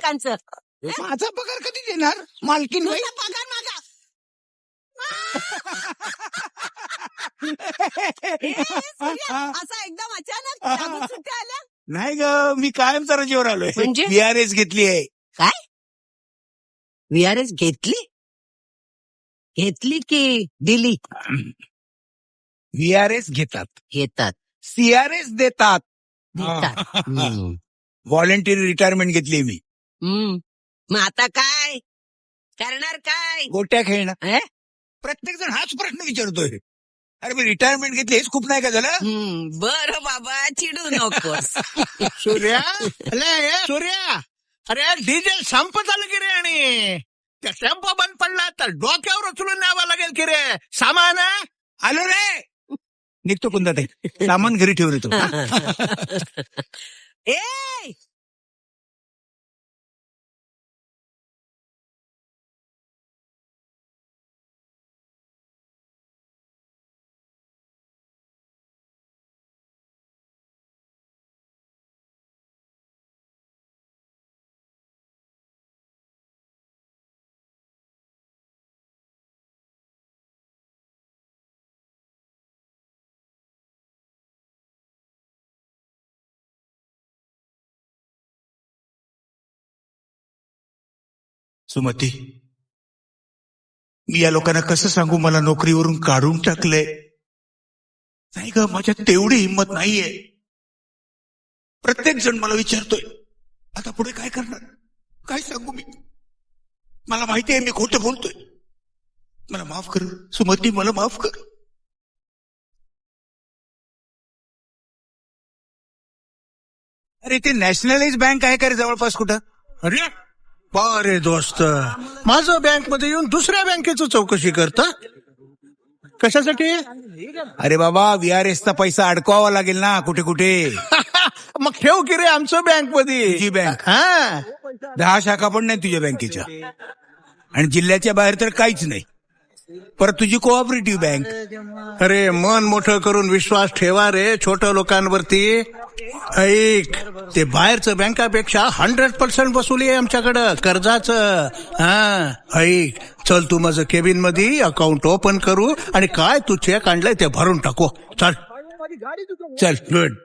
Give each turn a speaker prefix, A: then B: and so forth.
A: बायकांचं.
B: माझा पगार कधी देणार मालकीन बाई?
A: तुझा पगार मागा. असा एकदम अचानक लागून सुट्ट्या आल्या.
B: नाही ग, मी कायमचा रजेवर आलोय.
A: म्हणजे?
B: VRS घेतली आहे.
A: काय VRS घेतली की दिली?
B: VRS घेतात,
A: घेतात
B: CRS देतात.
A: देतात.
B: व्हॉलंटरी रिटायरमेंट घेतली मी.
A: मग आता काय करणार काय?
B: गोट्या खेळणार.
A: हे?
B: प्रत्येक जण हाच प्रश्न विचारतोय. अरे मी रिटायरमेंट घेतली, हेच खूप नाही का झालं?
A: बरं बाबा, चिडू नकोस.
C: सूर्या, सूर्या, अरे डिझेल संपत आलं की रे, आणि त्या टेम्पो बंद पडला तर डोक्यावर उचलून न्यावं लागेल की रे सामान.
B: आलो रे, निघतो कुंदात आहे, सामान घरी ठेवून येतो.
A: ए
B: सुमती, मी या लोकांना कसं सांगू मला नोकरीवरून काढून टाकलंय? नाही ग, माझ्यात तेवढी हिंमत नाहीये. प्रत्येक जण मला विचारतोय आता पुढे काय करणार, काय सांगू मी? मला माहिती आहे मी खोटं बोलतोय. मला माफ कर सुमती, मला माफ कर. अरे ते नॅशनलाइज बँक आहे का रे जवळपास कुठं?
C: अरे बारे दोस्त, माझं बँक मध्ये येऊन दुसऱ्या बँकेचं चौकशी करता कशासाठी?
B: अरे बाबा, VRS चा पैसा अडकवावा लागेल ना कुठे कुठे.
C: मग ठेव की रे आमचं बँक मध्ये.
B: तुझी बँक?
C: हा,
B: 10 शाखा पण नाही तुझ्या बँकेच्या, आणि जिल्ह्याच्या बाहेर तर काहीच नाही. परत तुझी कोऑपरेटिव्ह बँक.
C: अरे मन मोठं करून विश्वास ठेवा रे छोट्या लोकांवरती. ऐक, ते बाहेरचं बँकापेक्षा 100% वसुली आहे आमच्याकडं कर्जाचं. हा ऐक, चल तू माझं केबिन मध्ये अकाउंट ओपन करू आणि काय तू चेक आणलंय ते भरून टाकू. चल
B: चल गुड.